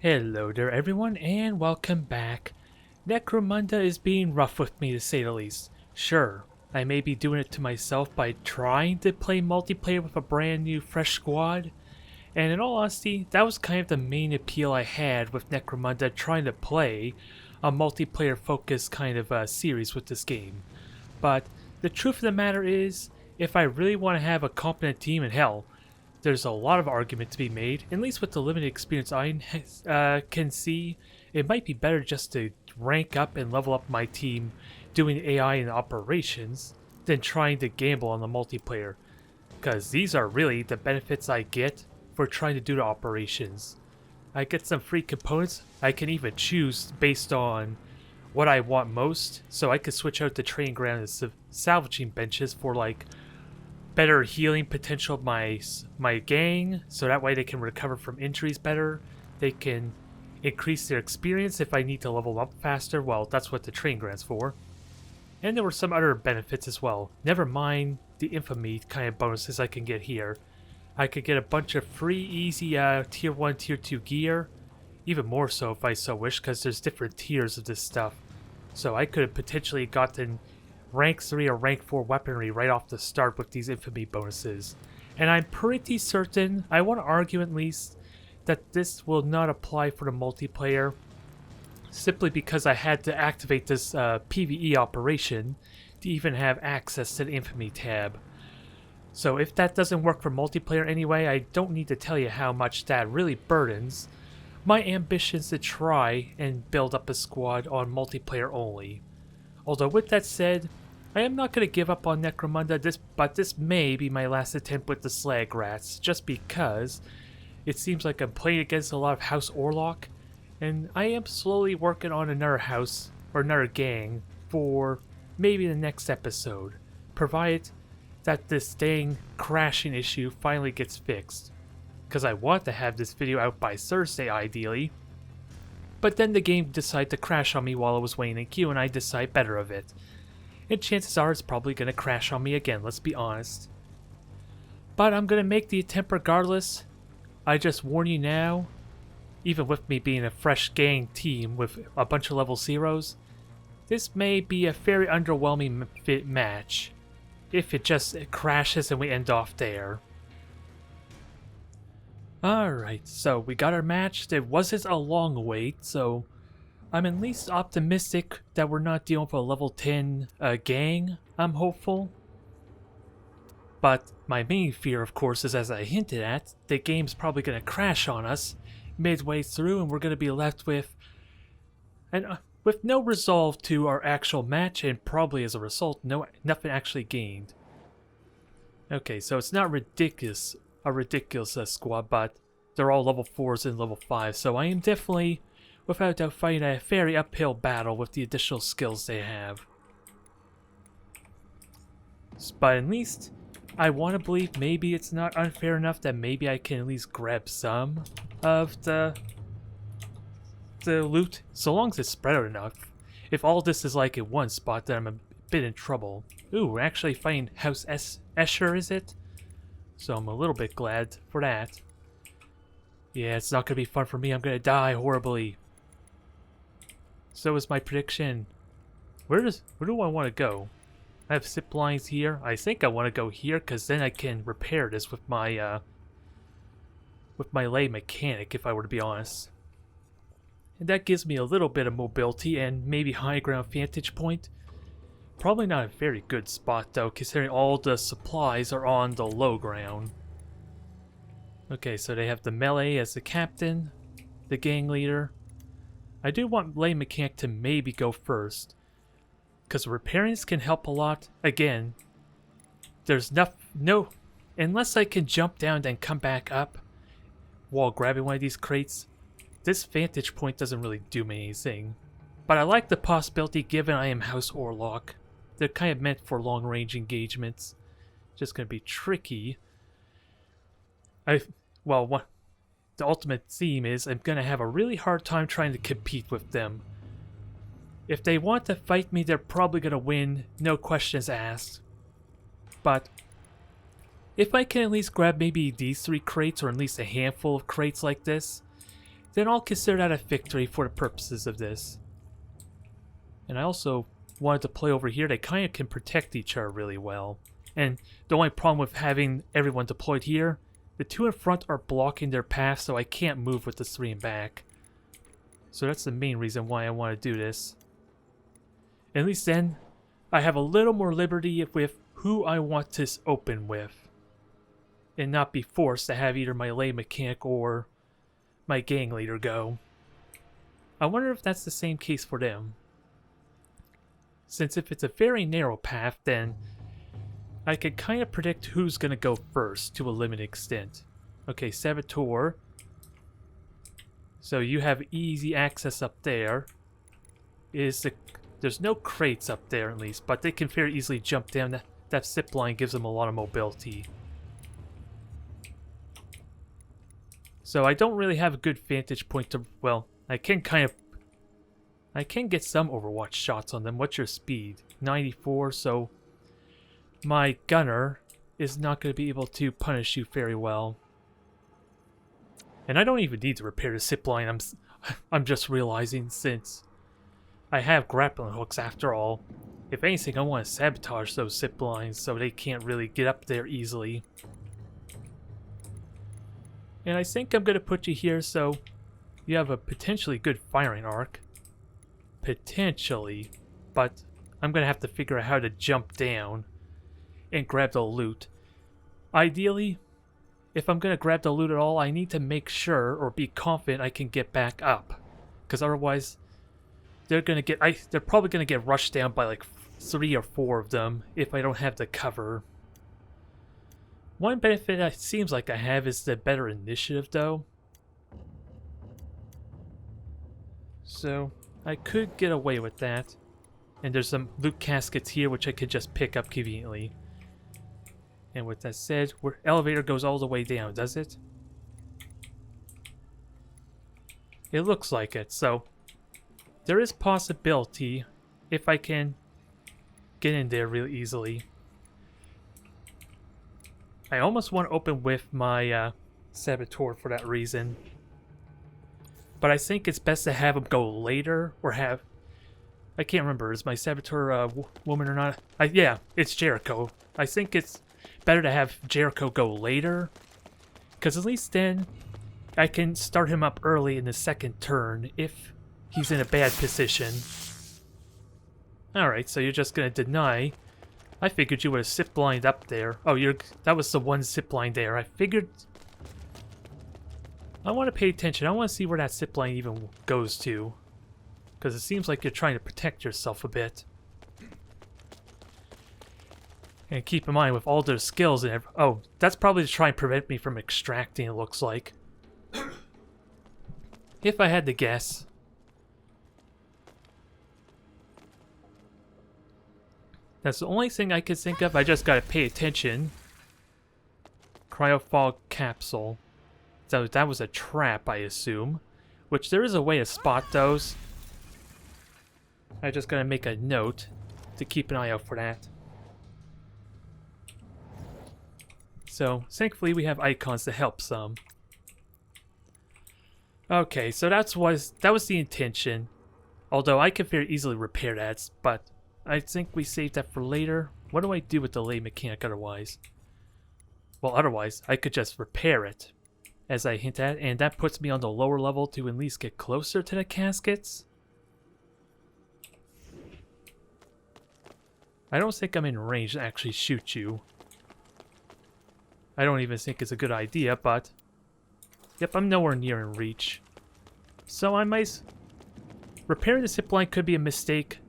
Hello there everyone and welcome back. Necromunda is being rough with me to say the least. Sure, I may be doing it to myself by trying to play multiplayer with a brand new fresh squad, and in all honesty, that was kind of the main appeal I had with Necromunda trying to play a multiplayer focused kind of series with this game. But the truth of the matter is, if I really want to have a competent team, and hell, there's a lot of argument to be made, at least with the limited experience I can see, it might be better just to rank up and level up my team doing AI and operations than trying to gamble on the multiplayer. Because these are really the benefits I get for trying to do the operations. I get some free components, I can even choose based on what I want most, so I could switch out the training ground and salvaging benches for like better healing potential of my gang, so that way they can recover from injuries better. They can increase their experience if I need to level up faster. Well, that's what the training ground's for. And there were some other benefits as well. Never mind the infamy kind of bonuses I can get here. I could get a bunch of free, easy tier 1, tier 2 gear. Even more so if I so wish, because there's different tiers of this stuff. So I could have potentially gotten rank 3 or rank 4 weaponry right off the start with these infamy bonuses. And I'm pretty certain, I want to argue at least, that this will not apply for the multiplayer, simply because I had to activate this PvE operation to even have access to the infamy tab. So if that doesn't work for multiplayer anyway, I don't need to tell you how much that really burdens my ambitions to try and build up a squad on multiplayer only. Although with that said, I am not going to give up on Necromunda, but this may be my last attempt with the Slag-Rats, just because it seems like I'm playing against a lot of House Orlok, and I am slowly working on another house, or another gang, for maybe the next episode, provided that this dang crashing issue finally gets fixed. Because I want to have this video out by Thursday ideally, but then the game decided to crash on me while I was waiting in queue and I decide better of it. And chances are it's probably going to crash on me again, let's be honest. But I'm going to make the attempt regardless. I just warn you now, even with me being a fresh gang team with a bunch of level 0s, this may be a very underwhelming match if it just crashes and we end off there. Alright, so we got our match. It wasn't a long wait, so I'm at least optimistic that we're not dealing with a level 10 gang. I'm hopeful. But my main fear, of course, is as I hinted at, the game's probably going to crash on us midway through and we're going to be left with no resolve to our actual match, and probably as a result, nothing actually gained. Okay, so it's not a ridiculous squad, but they're all level 4s and level 5s, so I am definitely, without doubt, fighting a very uphill battle with the additional skills they have. But at least, I want to believe maybe it's not unfair enough that maybe I can at least grab some of the loot, so long as it's spread out enough. If all this is like in one spot, then I'm a bit in trouble. Ooh, we're actually fighting House Escher, is it? So I'm a little bit glad for that. Yeah, it's not going to be fun for me. I'm going to die horribly. So is my prediction. Where do I want to go? I have zip lines here. I think I want to go here because then I can repair this with my lay mechanic, if I were to be honest. And that gives me a little bit of mobility and maybe high ground vantage point. Probably not a very good spot though, considering all the supplies are on the low ground. Okay, so they have the melee as the captain, the gang leader. I do want lay mechanic to maybe go first, because repairing can help a lot. Again, there's no, unless I can jump down and come back up while grabbing one of these crates, this vantage point doesn't really do me anything. But I like the possibility given I am House Orlok. They're kind of meant for long-range engagements. Just going to be tricky. The ultimate theme is I'm going to have a really hard time trying to compete with them. If they want to fight me, they're probably going to win, no questions asked. But if I can at least grab maybe these 3 crates, or at least a handful of crates like this, then I'll consider that a victory for the purposes of this. And I also wanted to play over here. They kind of can protect each other really well. And the only problem with having everyone deployed here, the two in front are blocking their path, so I can't move with the three in back. So that's the main reason why I want to do this. At least then, I have a little more liberty with who I want to open with. And not be forced to have either my lay mechanic or my gang leader go. I wonder if that's the same case for them. Since if it's a very narrow path, then I can kind of predict who's going to go first to a limited extent. Okay, Saboteur. So you have easy access up there. There's no crates up there at least, but they can very easily jump down. That zip line gives them a lot of mobility. So I don't really have a good vantage point to... Well, I can get some Overwatch shots on them. What's your speed? 94, so my gunner is not going to be able to punish you very well. And I don't even need to repair the zip line. I'm just realizing, since I have grappling hooks after all. If anything, I want to sabotage those zip lines so they can't really get up there easily. And I think I'm going to put you here so you have a potentially good firing arc. Potentially. But I'm going to have to figure out how to jump down and grab the loot. Ideally, if I'm going to grab the loot at all, I need to make sure or be confident I can get back up. Because otherwise, they're probably going to get rushed down by like 3 or 4 of them if I don't have the cover. One benefit it seems like I have is the better initiative, though. So I could get away with that. And there's some loot caskets here which I could just pick up conveniently. And with that said, elevator goes all the way down, does it? It looks like it, so there is possibility if I can get in there really easily. I almost want to open with my Saboteur for that reason. But I think it's best to have him go later, or have... I can't remember, is my Saboteur woman or not? Yeah, it's Jericho. I think it's better to have Jericho go later, because at least then I can start him up early in the second turn if he's in a bad position. Alright, so you're just going to deny. I figured you would have zip-lined up there. Oh, that was the one zip-line there. I figured... I want to pay attention. I want to see where that zip-line even goes to. Because it seems like you're trying to protect yourself a bit. And keep in mind, with all their skills and oh, that's probably to try and prevent me from extracting, it looks like. If I had to guess. That's the only thing I could think of. I just gotta pay attention. Cryofog capsule. So that was a trap, I assume. Which there is a way to spot those. I just gotta make a note to keep an eye out for that. So, thankfully we have icons to help some. Okay, so that was the intention. Although I could very easily repair that, but I think we saved that for later. What do I do with the lay mechanic otherwise? Well, otherwise, I could just repair it, as I hint at, and that puts me on the lower level to at least get closer to the caskets. I don't think I'm in range to actually shoot you. I don't even think it's a good idea, but... Yep, I'm nowhere near in reach. So I might... Repairing the zipline could be a mistake.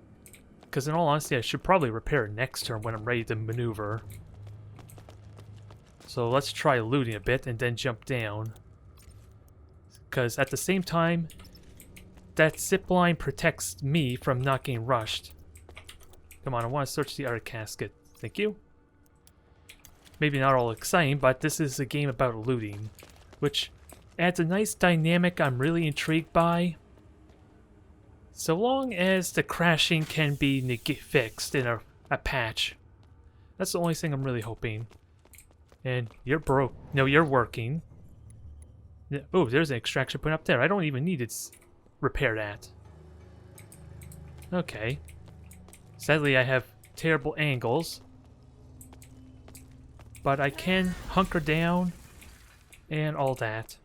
Because in all honesty, I should probably repair it next turn when I'm ready to maneuver. So let's try looting a bit and then jump down. Because at the same time, that zipline protects me from not getting rushed. Come on, I want to search the other casket. Thank you. Maybe not all exciting, but this is a game about looting, which adds a nice dynamic I'm really intrigued by. So long as the crashing can be fixed in a patch. That's the only thing I'm really hoping. And you're broke. No, you're working. Oh, there's an extraction point up there. I don't even need to repair that. Okay. Sadly, I have terrible angles. But I can hunker down and all that.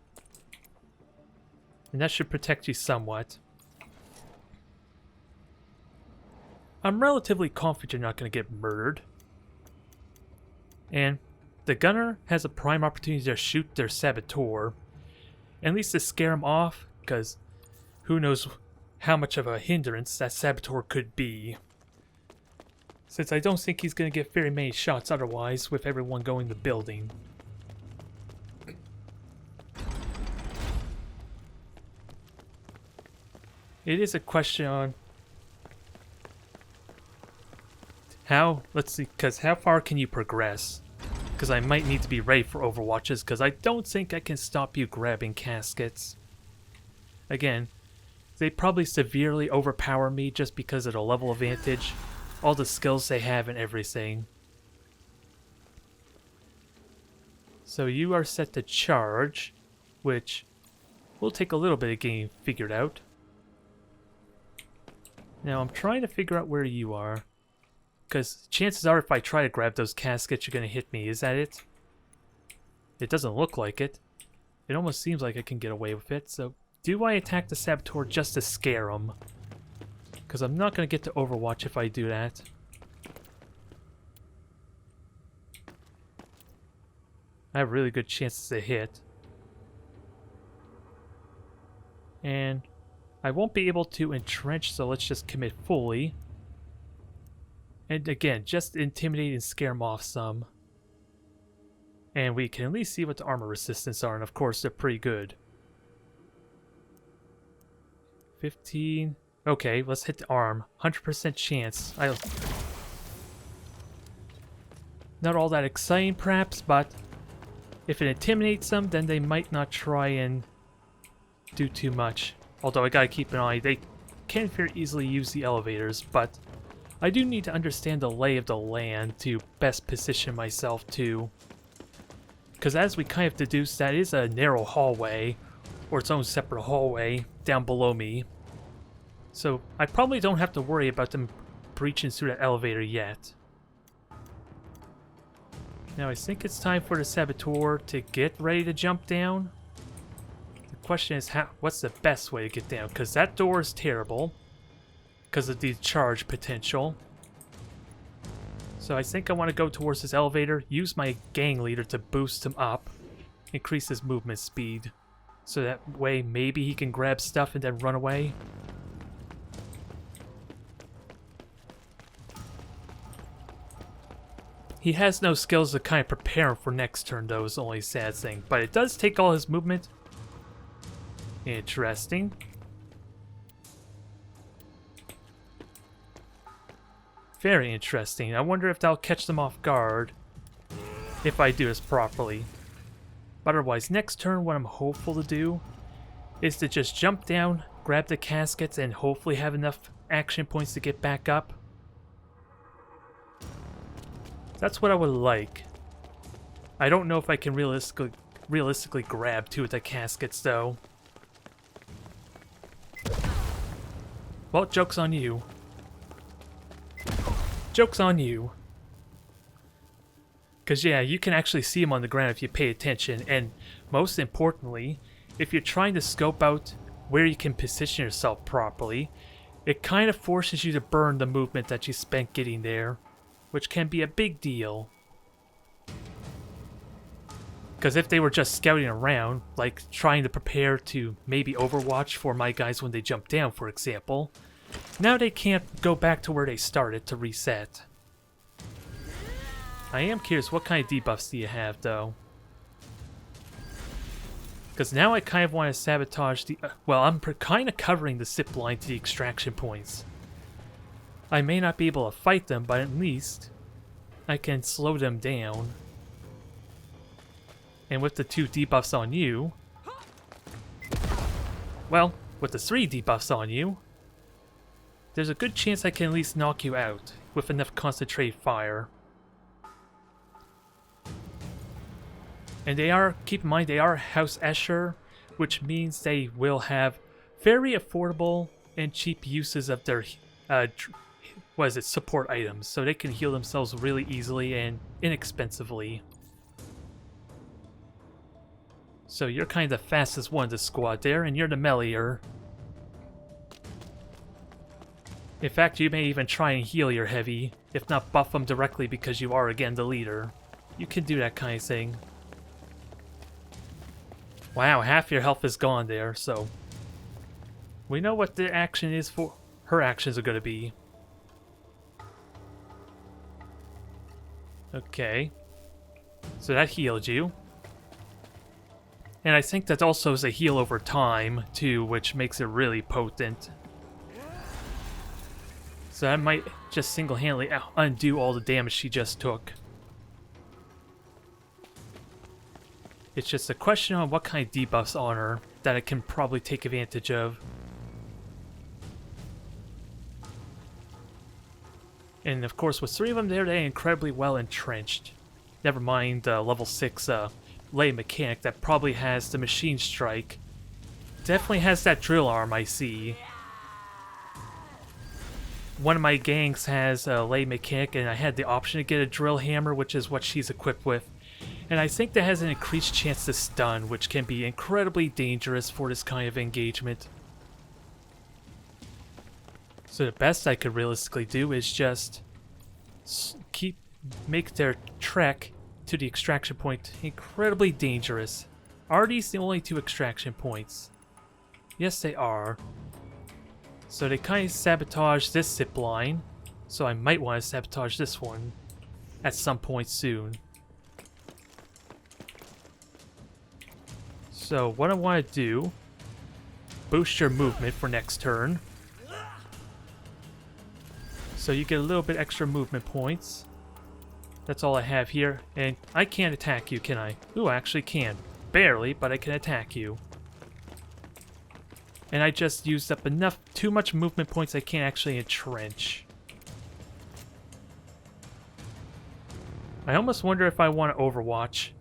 And that should protect you somewhat. I'm relatively confident you're not going to get murdered. And the gunner has a prime opportunity to shoot their saboteur. At least to scare him off, because who knows how much of a hindrance that saboteur could be. Since I don't think he's going to get very many shots otherwise with everyone going to the building. It is a question on how, let's see, because how far can you progress? Because I might need to be ready for overwatches, because I don't think I can stop you grabbing caskets. Again, they probably severely overpower me just because of the level advantage, all the skills they have and everything. So you are set to charge, which will take a little bit of getting figured out. Now I'm trying to figure out where you are. Because chances are if I try to grab those caskets, you're going to hit me. Is that it? It doesn't look like it. It almost seems like I can get away with it. So do I attack the saboteur just to scare him? Because I'm not going to get to Overwatch if I do that. I have really good chances to hit. And I won't be able to entrench, so let's just commit fully. And again, just intimidate and scare them off some. And we can at least see what the armor resistance are, and of course they're pretty good. 15. Okay, let's hit the arm. 100% chance. Not all that exciting perhaps, but if it intimidates them, then they might not try and do too much. Although I gotta keep an eye, they can very easily use the elevators, but I do need to understand the lay of the land to best position myself too. Because as we kind of deduced, that is a narrow hallway, or its own separate hallway, down below me. So I probably don't have to worry about them breaching through that elevator yet. Now I think it's time for the saboteur to get ready to jump down. The question is, what's the best way to get down? Because that door is terrible. Because of the charge potential. So I think I want to go towards this elevator, use my gang leader to boost him up, increase his movement speed, so that way maybe he can grab stuff and then run away. He has no skills to kind of prepare him for next turn though, is the only sad thing, but it does take all his movement. Interesting. Very interesting. I wonder if that'll catch them off guard if I do this properly. But otherwise, next turn what I'm hopeful to do is to just jump down, grab the caskets, and hopefully have enough action points to get back up. That's what I would like. I don't know if I can realistically grab two of the caskets though. Well, joke's on you. Joke's on you. Because yeah, you can actually see them on the ground if you pay attention, and most importantly, if you're trying to scope out where you can position yourself properly, it kind of forces you to burn the movement that you spent getting there, which can be a big deal. Because if they were just scouting around, like trying to prepare to maybe Overwatch for my guys when they jump down, for example, now they can't go back to where they started to reset. I am curious, what kind of debuffs do you have, though? Because now I kind of want to sabotage the... well, I'm kind of covering the zip line to the extraction points. I may not be able to fight them, but at least I can slow them down. And with the 2 debuffs on you... well, with the 3 debuffs on you... there's a good chance I can at least knock you out with enough concentrated fire. And they are, keep in mind, they are House Escher, which means they will have very affordable and cheap uses of their support items, so they can heal themselves really easily and inexpensively. So you're kind of the fastest one in the squad there, and you're the meleeer. In fact, you may even try and heal your heavy, if not buff them directly because you are again the leader. You can do that kind of thing. Wow, half your health is gone there, so we know what the action is for. Her actions are going to be. Okay. So that healed you. And I think that also is a heal over time, too, which makes it really potent. So that might just single-handedly undo all the damage she just took. It's just a question on what kind of debuffs on her that I can probably take advantage of. And of course, with 3 of them there, they're incredibly well entrenched. Never mind level 6 lay mechanic that probably has the machine strike. Definitely has that drill arm, I see. One of my gangs has a lay mechanic, and I had the option to get a drill hammer, which is what she's equipped with. And I think that has an increased chance to stun, which can be incredibly dangerous for this kind of engagement. So the best I could realistically do is just make their trek to the extraction point incredibly dangerous. Are these the only 2 extraction points? Yes, they are. So they kind of sabotage this zip line, so I might want to sabotage this one at some point soon. So what I want to do, boost your movement for next turn. So you get a little bit extra movement points. That's all I have here, and I can't attack you, can I? Ooh, I actually can. Barely, but I can attack you. And I just used up too much movement points I can't actually entrench. I almost wonder if I want to overwatch,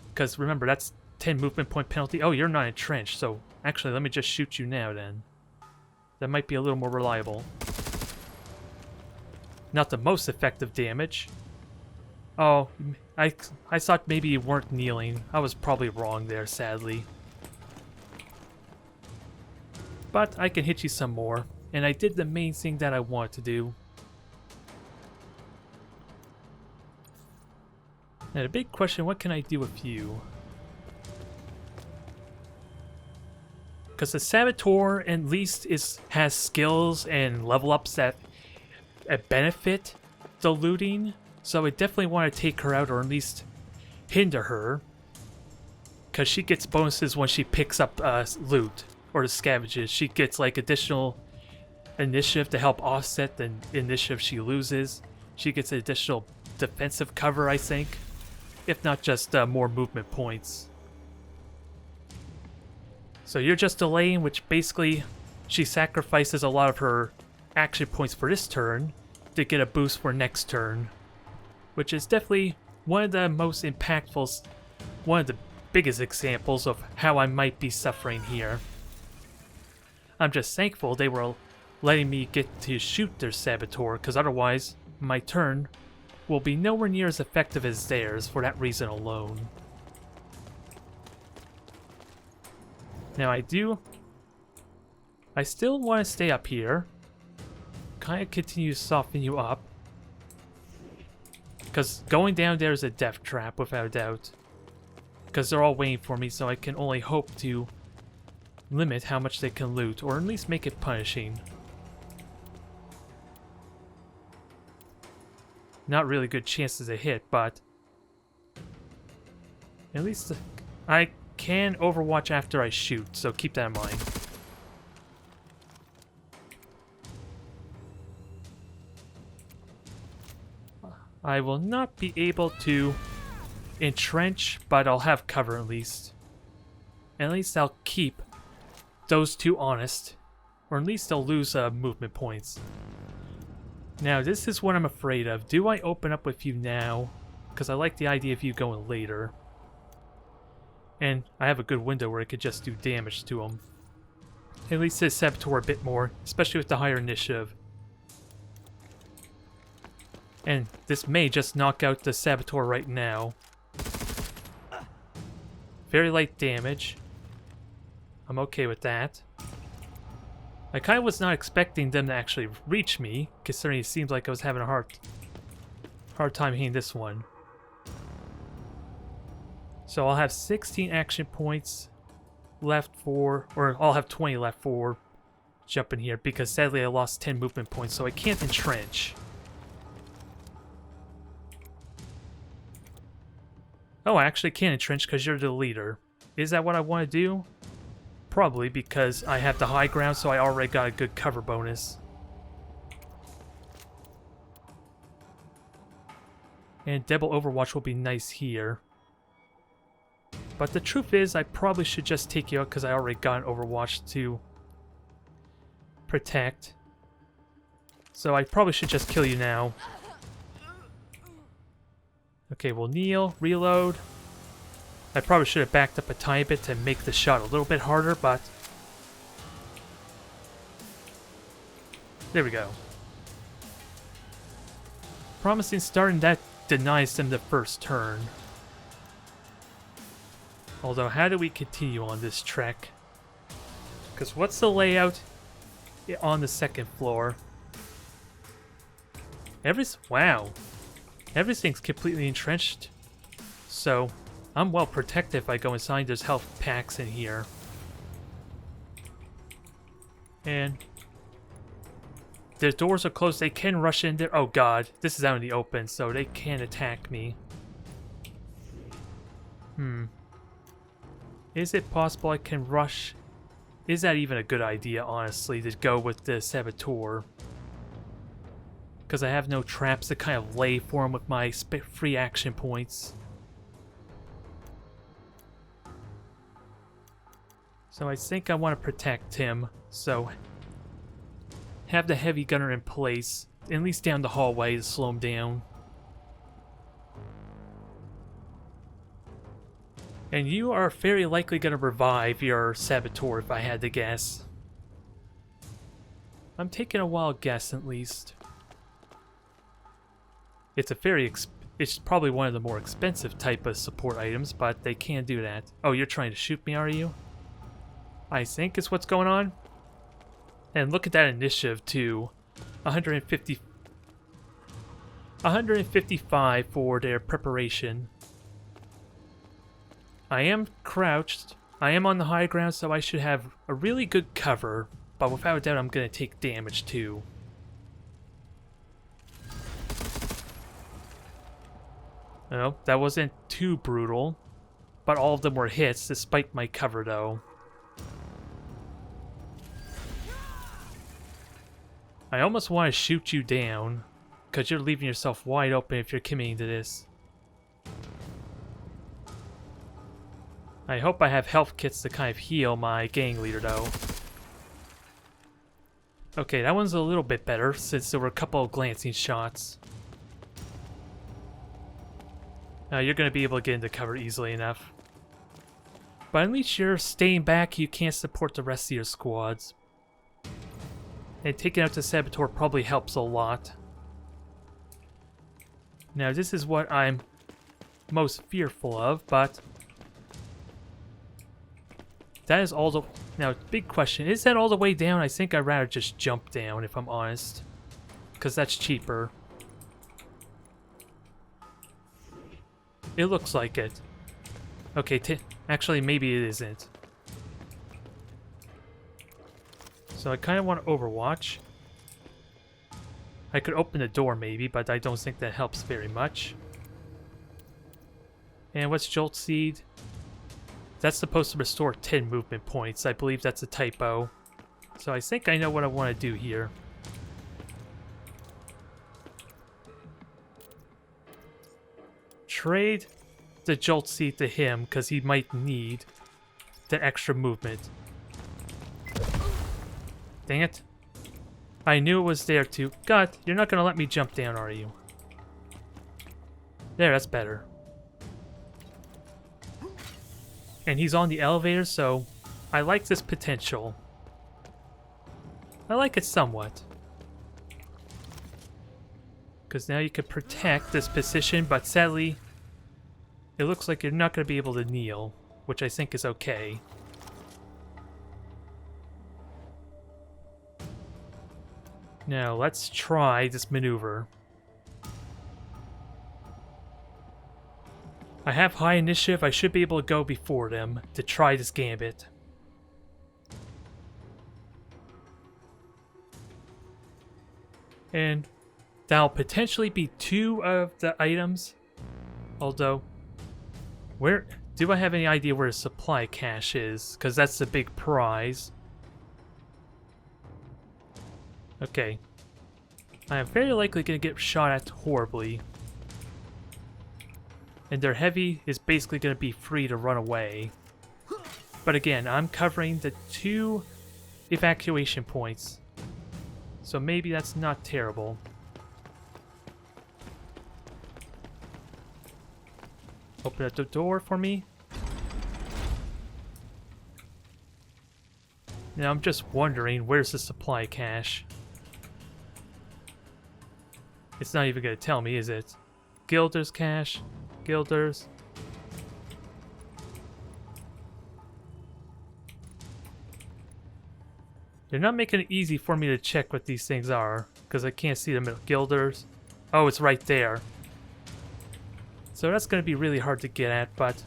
because remember, that's 10 movement point penalty. Oh, you're not entrenched, so actually let me just shoot you now then. That might be a little more reliable. Not the most effective damage. Oh, I thought maybe you weren't kneeling. I was probably wrong there, sadly. But I can hit you some more, and I did the main thing that I wanted to do. Now the big question, what can I do with you? Because the Saboteur at least has skills and level ups that benefit the looting, so I definitely want to take her out or at least hinder her. Because she gets bonuses when she picks up loot. Or the scavenges. She gets like additional initiative to help offset the initiative she loses. She gets additional defensive cover, I think. If not just more movement points. So you're just delaying, which basically she sacrifices a lot of her action points for this turn to get a boost for next turn. Which is definitely one of the most impactful, one of the biggest examples of how I might be suffering here. I'm just thankful they were letting me get to shoot their Saboteur, because otherwise my turn will be nowhere near as effective as theirs for that reason alone. Now I still want to stay up here, kind of continue to soften you up, because going down there is a death trap without a doubt, because they're all waiting for me, so I can only hope to limit how much they can loot, or at least make it punishing. Not really good chances to hit, but at least I can overwatch after I shoot, so keep that in mind. I will not be able to entrench, but I'll have cover at least. And at least I'll keep those 2 honest, or at least they'll lose movement points. Now this is what I'm afraid of. Do I open up with you now? Because I like the idea of you going later. And I have a good window where I could just do damage to him. At least his Saboteur a bit more, especially with the higher initiative. And this may just knock out the Saboteur right now. Very light damage. I'm okay with that. I kind of was not expecting them to actually reach me, considering it seems like I was having a hard time hitting this one. So I'll have 16 action points left for, or I'll have 20 left for jumping here, because sadly I lost 10 movement points, so I can't entrench. Oh, I actually can entrench because you're the leader. Is that what I want to do? Probably, because I have the high ground, so I already got a good cover bonus. And Devil Overwatch will be nice here. But the truth is, I probably should just take you out because I already got an Overwatch to protect. So I probably should just kill you now. Okay, we'll kneel, reload. I probably should have backed up a tiny bit to make the shot a little bit harder, but... there we go. Promising start, and that denies them the first turn. Although, how do we continue on this trek? Because what's the layout on the second floor? Wow. Everything's completely entrenched. So, I'm well protected if I go inside. There's health packs in here. And the doors are closed. They can rush in there. Oh god, this is out in the open, so they can attack me. Is it possible I can rush? Is that even a good idea, honestly, to go with the Saboteur? Because I have no traps to kind of lay for him with my free action points. So I think I want to protect him, so have the heavy gunner in place, at least down the hallway to slow him down. And you are very likely going to revive your Saboteur if I had to guess. I'm taking a wild guess at least. It's a it's probably one of the more expensive type of support items, but they can do that. Oh, you're trying to shoot me, are you? I think is what's going on. And look at that initiative too. 155 for their preparation. I am crouched. I am on the high ground, so I should have a really good cover, but without a doubt I'm going to take damage too. No, that wasn't too brutal, but all of them were hits despite my cover though. I almost want to shoot you down, because you're leaving yourself wide open if you're committing to this. I hope I have health kits to kind of heal my gang leader though. Okay, that one's a little bit better since there were a couple of glancing shots. Now you're going to be able to get into cover easily enough. But at least you're staying back, you can't support the rest of your squads. And taking out the Saboteur probably helps a lot. Now this is what I'm most fearful of, but... that is all the... now, big question, is that all the way down? I think I'd rather just jump down, if I'm honest. Because that's cheaper. It looks like it. Okay, actually, maybe it isn't. So I kind of want to Overwatch. I could open the door maybe, but I don't think that helps very much. And what's Jolt Seed? That's supposed to restore 10 movement points. I believe that's a typo. So I think I know what I want to do here. Trade the Jolt Seed to him, because he might need the extra movement. Dang it. I knew it was there too. God, you're not going to let me jump down, are you? There, that's better. And he's on the elevator, so I like this potential. I like it somewhat. Because now you can protect this position, but sadly, it looks like you're not going to be able to kneel, which I think is okay. Now, let's try this maneuver. I have high initiative. I should be able to go before them to try this gambit. And that'll potentially be 2 of the items. Although, where do I have any idea where the supply cache is? Because that's the big prize. Okay. I am very likely going to get shot at horribly. And their heavy is basically going to be free to run away. But again, I'm covering the 2 evacuation points. So maybe that's not terrible. Open up the door for me. Now I'm just wondering, where's the supply cache? It's not even going to tell me, is it? Gilder's cache. Gilder's. They're not making it easy for me to check what these things are, because I can't see them at Gilder's. Oh, it's right there. So that's going to be really hard to get at, but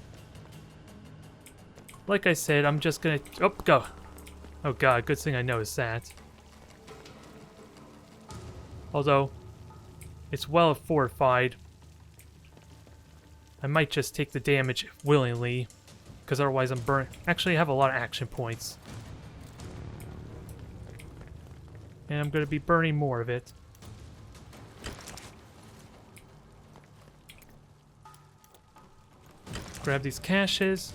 like I said, I'm just going to... Oh, go! Oh god, good thing I noticed that. Although, it's well fortified. I might just take the damage willingly, because otherwise I'm burning. Actually, I have a lot of action points. And I'm going to be burning more of it. Grab these caches.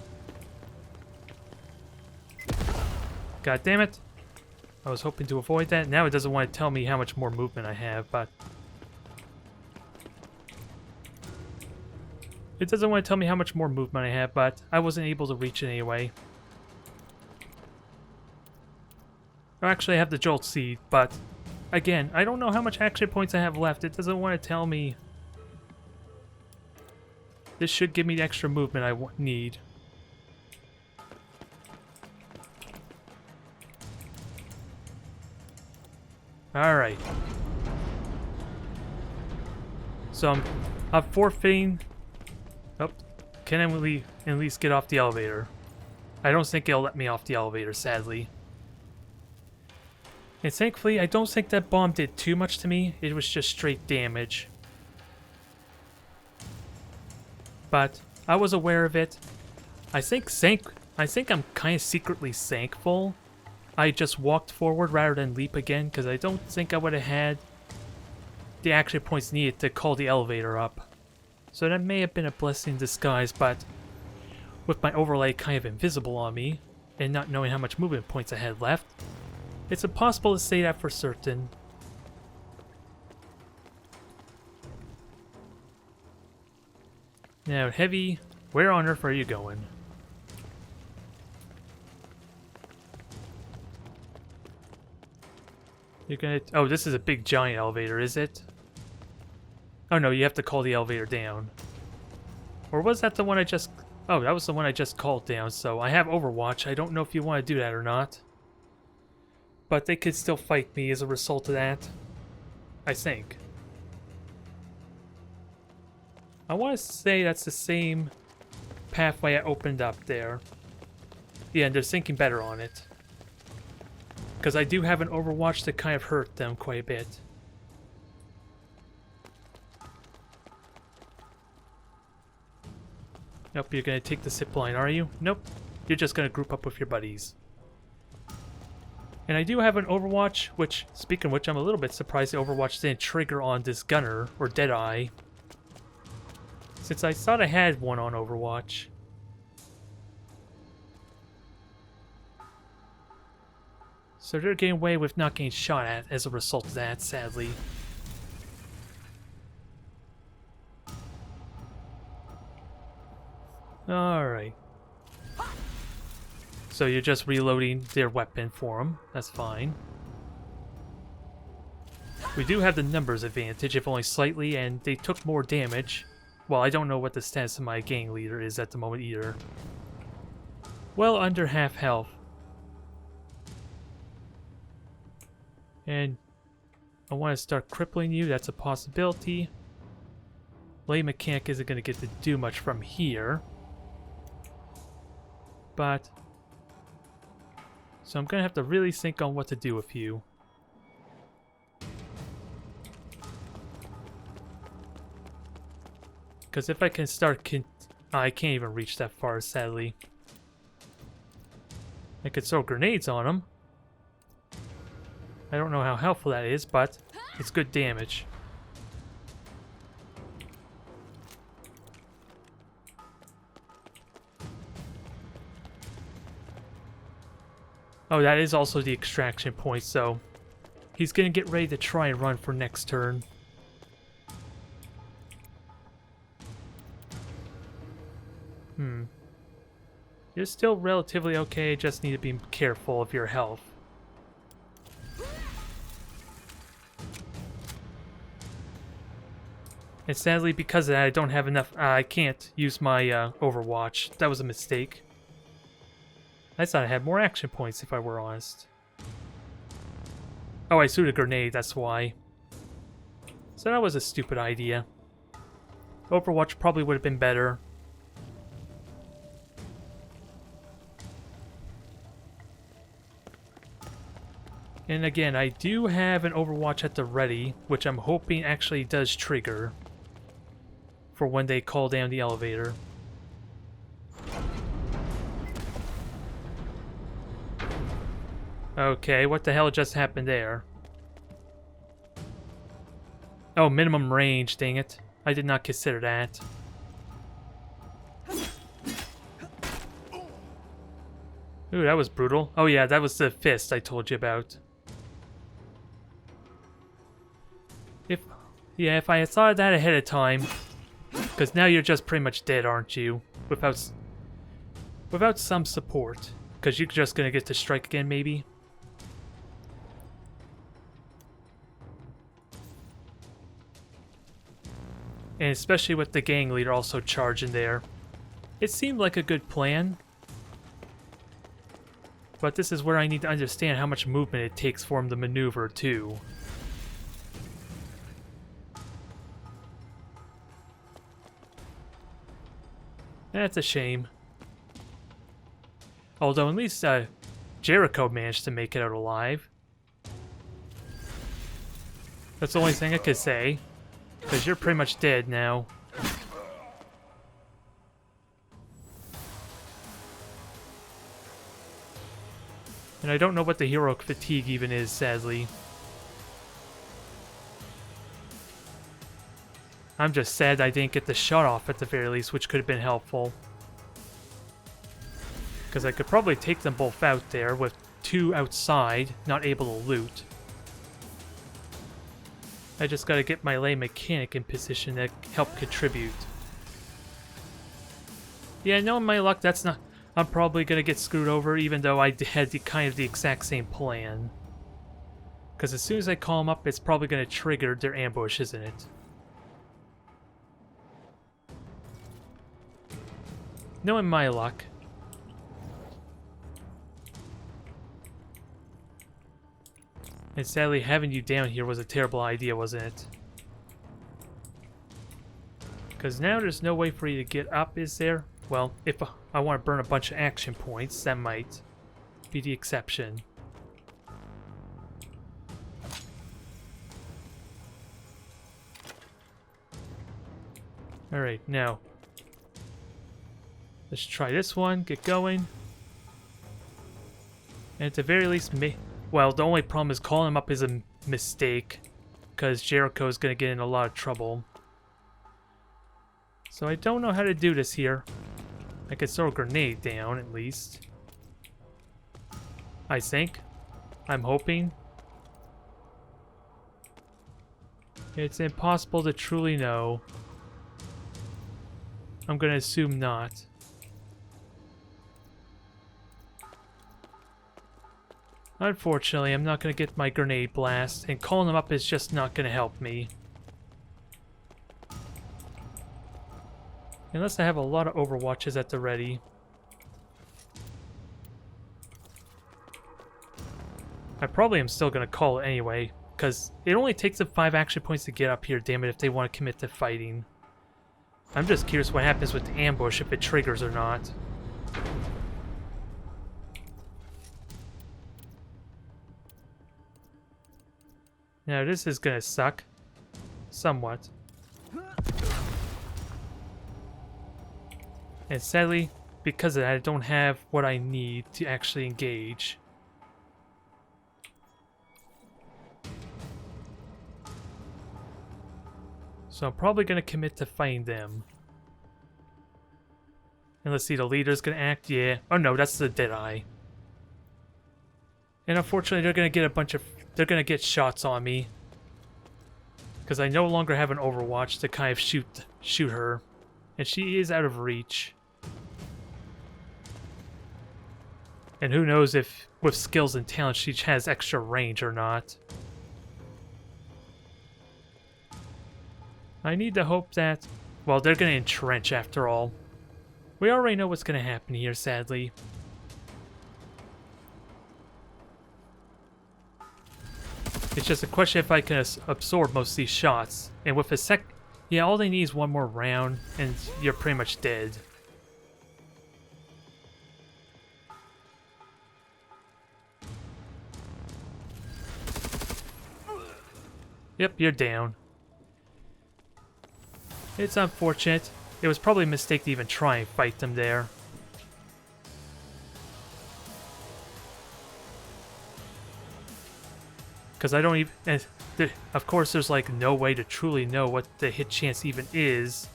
God damn it. I was hoping to avoid that. Now it doesn't want to tell me how much more movement I have, but... It doesn't want to tell me how much more movement I have, but I wasn't able to reach it anyway. Oh, actually, I have the Jolt Seed, but... Again, I don't know how much action points I have left. It doesn't want to tell me... This should give me the extra movement I need. Alright. So I'm forfeiting... Oh, can I at least get off the elevator? I don't think it'll let me off the elevator, sadly. And thankfully, I don't think that bomb did too much to me. It was just straight damage. But I was aware of it. I think I'm kind of secretly thankful I just walked forward rather than leap again, because I don't think I would have had the action points needed to call the elevator up. So that may have been a blessing in disguise, but with my overlay kind of invisible on me, and not knowing how much movement points I had left, it's impossible to say that for certain. Now, Heavy, where on earth are you going? You're gonna... Oh, this is a big giant elevator, is it? Oh no, you have to call the elevator down. Or was that the one I just... Oh, that was the one I just called down, so I have Overwatch. I don't know if you want to do that or not. But they could still fight me as a result of that. I think. I want to say that's the same pathway I opened up there. Yeah, and they're thinking better on it. Because I do have an Overwatch that kind of hurt them quite a bit. Nope, you're going to take the zip line, are you? Nope. You're just going to group up with your buddies. And I do have an Overwatch, which, speaking of which, I'm a little bit surprised the Overwatch didn't trigger on this gunner, or Deadeye. Since I thought I had one on Overwatch. So they're getting away with not getting shot at as a result of that, sadly. Alright. So you're just reloading their weapon for them. That's fine. We do have the numbers advantage, if only slightly, and they took more damage. Well, I don't know what the status of my gang leader is at the moment either. Well under half health. And I want to start crippling you, that's a possibility. Lay Mechanic isn't going to get to do much from here. But... so I'm going to have to really think on what to do with you. Because if I can start... I can't even reach that far, sadly. I could throw grenades on them. I don't know how helpful that is, but it's good damage. Oh, that is also the extraction point, so he's gonna get ready to try and run for next turn. You're still relatively okay, just need to be careful of your health. And sadly, because of that, I don't have enough... I can't use my Overwatch. That was a mistake. I thought I had more action points, if I were honest. Oh, I threw a grenade, that's why. So that was a stupid idea. Overwatch probably would have been better. And again, I do have an Overwatch at the ready, which I'm hoping actually does trigger for when they call down the elevator. Okay, what the hell just happened there? Oh, minimum range, dang it. I did not consider that. Ooh, that was brutal. Oh yeah, that was the fist I told you about. If I had thought of that ahead of time, because now you're just pretty much dead, aren't you? Without some support, because you're just gonna get to strike again, maybe. And especially with the gang leader also charging there, it seemed like a good plan. But this is where I need to understand how much movement it takes for him to maneuver too. That's a shame. Although at least Jericho managed to make it out alive. That's the only thing I could say. Because you're pretty much dead now. And I don't know what the heroic fatigue even is, sadly. I'm just sad I didn't get the shot off at the very least, which could have been helpful. Because I could probably take them both out there with two outside, not able to loot. I just gotta get my lay mechanic in position to help contribute. Yeah, knowing my luck, that's not... I'm probably gonna get screwed over, even though I had kind of the exact same plan. Because as soon as I call them up, it's probably gonna trigger their ambush, isn't it? Knowing my luck. And sadly, having you down here was a terrible idea, wasn't it? Because now there's no way for you to get up, is there? Well, if I want to burn a bunch of action points, that might be the exception. Alright, now. Let's try this one, get going. And at the very least, well, the only problem is calling him up is a mistake. Because Jericho is going to get in a lot of trouble. So I don't know how to do this here. I could throw a grenade down, at least. I think. I'm hoping. It's impossible to truly know. I'm going to assume not. Unfortunately, I'm not going to get my grenade blast, and calling them up is just not going to help me. Unless I have a lot of overwatches at the ready. I probably am still going to call it anyway, because it only takes them 5 action points to get up here, damn it, if they want to commit to fighting. I'm just curious what happens with the ambush, if it triggers or not. Now this is gonna suck. Somewhat. And sadly, because of that, I don't have what I need to actually engage. So I'm probably gonna commit to fighting them. And let's see, the leader's gonna act, yeah. Oh no, that's the Deadeye. And unfortunately, they're gonna get a bunch of... They're gonna get shots on me. Because I no longer have an Overwatch to kind of shoot her. And she is out of reach. And who knows if, with skills and talent, she has extra range or not. I need to hope that... Well, they're gonna entrench after all. We already know what's gonna happen here, sadly. It's just a question if I can absorb most of these shots. And with a sec... Yeah, all they need is one more round, and you're pretty much dead. Yep, you're down. It's unfortunate. It was probably a mistake to even try and fight them there. Because I don't even... Of course, there's like no way to truly know what the hit chance even is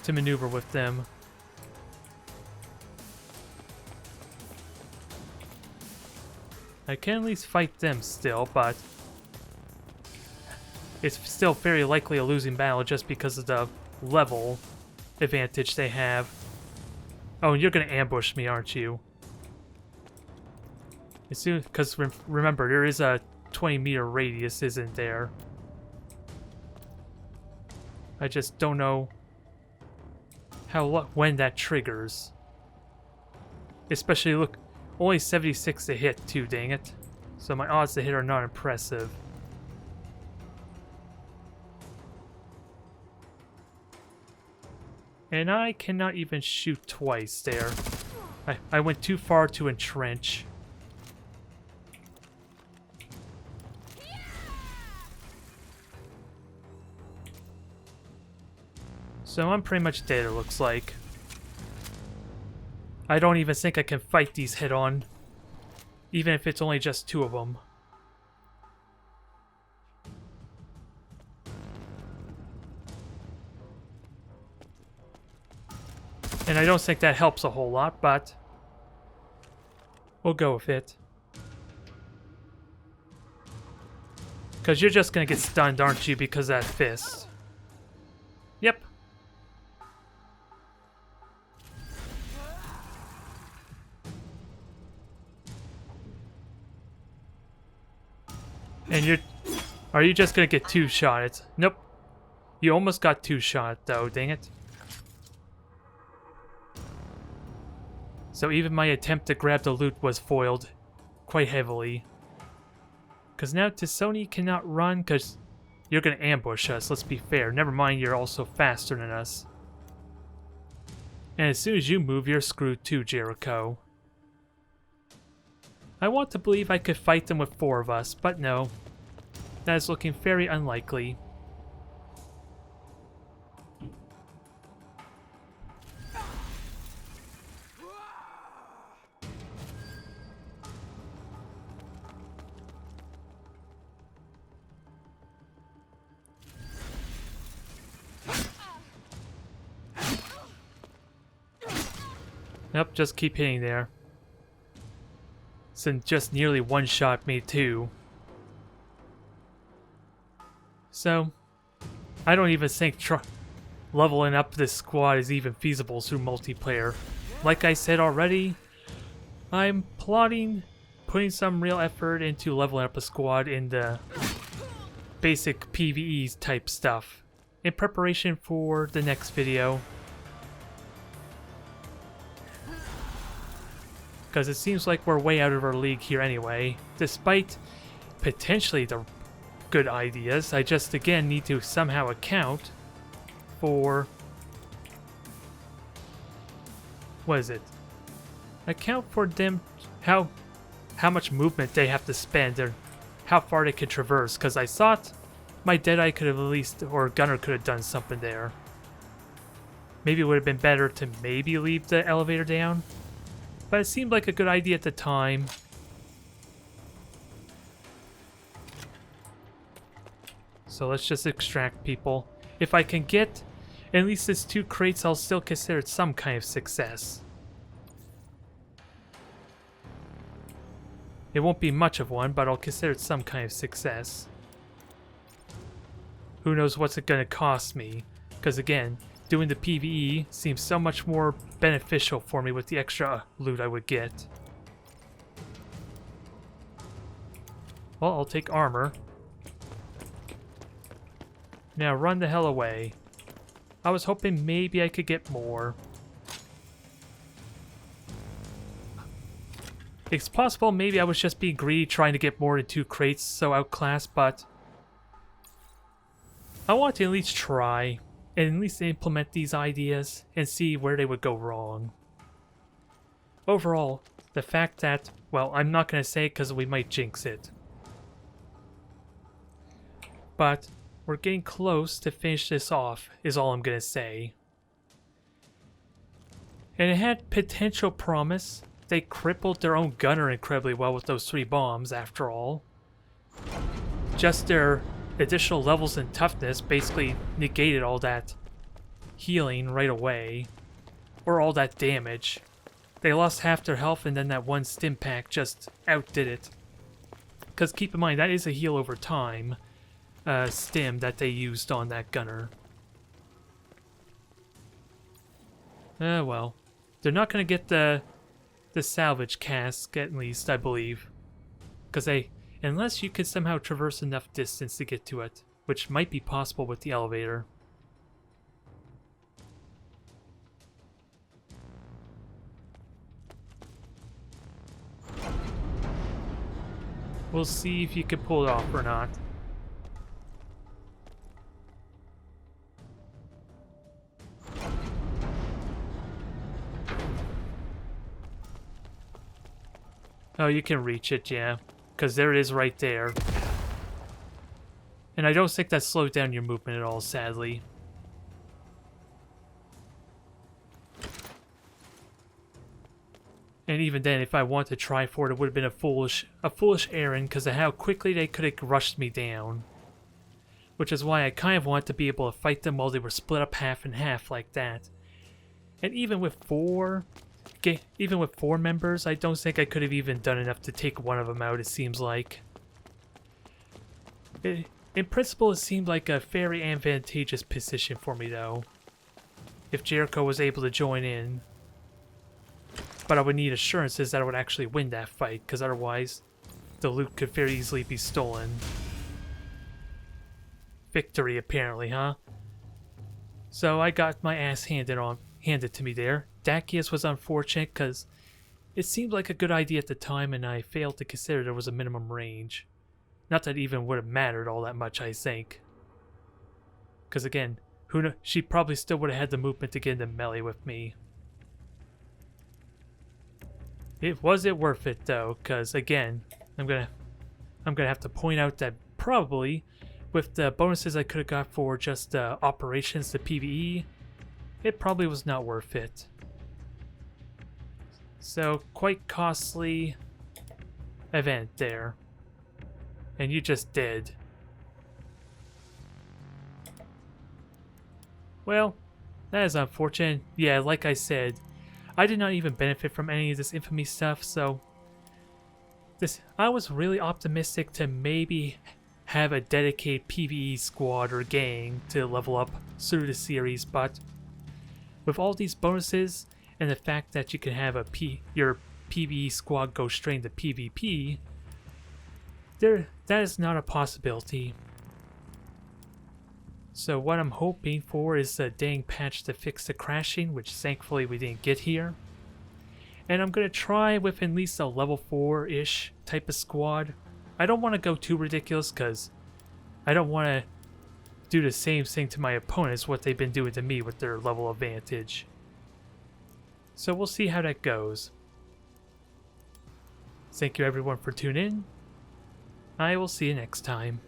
to maneuver with them. I can at least fight them still, but it's still very likely a losing battle just because of the level advantage they have. Oh, and you're going to ambush me, aren't you? Because remember, there is a 20-meter radius, isn't there? I just don't know when that triggers. Especially, look, only 76 to hit too, dang it. So my odds to hit are not impressive. And I cannot even shoot twice there. I went too far to entrench. So I'm pretty much dead, it looks like. I don't even think I can fight these head-on. Even if it's only just 2 of them. And I don't think that helps a whole lot, but we'll go with it. Because you're just going to get stunned, aren't you, because of that fist? Yep. And are you just going to get 2-shot? Nope. You almost got 2-shot, though, dang it. So even my attempt to grab the loot was foiled quite heavily. Because now Tisoni cannot run because you're going to ambush us, let's be fair. Never mind, you're also faster than us. And as soon as you move, you're screwed too, Jericho. I want to believe I could fight them with 4 of us, but no. That is looking very unlikely. Nope, just keep hitting there. So just nearly 1-shot me too. So, I don't even think leveling up this squad is even feasible through multiplayer. Like I said already, I'm plotting putting some real effort into leveling up a squad in the basic PvE type stuff in preparation for the next video. Because it seems like we're way out of our league here anyway, despite potentially the good ideas. I just again need to somehow account for, what is it? Account for them, how much movement they have to spend or how far they can traverse, because I thought my Deadeye could have at least, or Gunner could have done something there. Maybe it would have been better to maybe leave the elevator down, but it seemed like a good idea at the time. So let's just extract people. If I can get at least these 2 crates, I'll still consider it some kind of success. It won't be much of one, but I'll consider it some kind of success. Who knows what's it gonna cost me? Because again, doing the PvE seems so much more beneficial for me with the extra loot I would get. Well, I'll take armor. Now run the hell away. I was hoping maybe I could get more. It's possible maybe I was just being greedy trying to get more than 2 crates so outclassed, but I want to at least try and at least implement these ideas and see where they would go wrong. Overall, the fact that, well, I'm not going to say it because we might jinx it, but we're getting close to finish this off is all I'm going to say. And it had potential promise. They crippled their own gunner incredibly well with those 3 bombs, after all. Just their additional levels in toughness basically negated all that healing right away. Or all that damage. They lost half their health and then that one stim pack just outdid it. Because keep in mind, that is a heal over time stim that they used on that gunner. Well. They're not going to get the salvage cask, at least, I believe. Because unless you could somehow traverse enough distance to get to it, which might be possible with the elevator. We'll see if you can pull it off or not. Oh, you can reach it, yeah. Because there it is right there. And I don't think that slowed down your movement at all, sadly. And even then, if I wanted to try for it, it would have been a foolish errand because of how quickly they could have rushed me down. Which is why I kind of wanted to be able to fight them while they were split up half and half like that. And even with 4 members, I don't think I could have even done enough to take one of them out, it seems like. In principle, it seemed like a very advantageous position for me, though. If Jericho was able to join in. But I would need assurances that I would actually win that fight, because otherwise, the loot could very easily be stolen. Victory, apparently, huh? So I got my ass handed to me there. Dacius was unfortunate because it seemed like a good idea at the time and I failed to consider there was a minimum range. Not that it even would have mattered all that much, I think. Because again, she probably still would have had the movement to get into melee with me. Was it worth it though? Because again, I'm gonna have to point out that probably with the bonuses I could have got for just operations to PvE, it probably was not worth it. So, quite costly event there. And you just did. Well, that is unfortunate. Yeah, like I said, I did not even benefit from any of this infamy stuff, so I was really optimistic to maybe have a dedicated PvE squad or gang to level up through the series, but with all these bonuses and the fact that you can have your PvE squad go straight into PvP, that is not a possibility. So what I'm hoping for is a dang patch to fix the crashing, which thankfully we didn't get here. And I'm going to try with at least a level 4-ish type of squad. I don't want to go too ridiculous because I don't want to do the same thing to my opponents what they've been doing to me with their level advantage. So we'll see how that goes. Thank you everyone for tuning in. I will see you next time.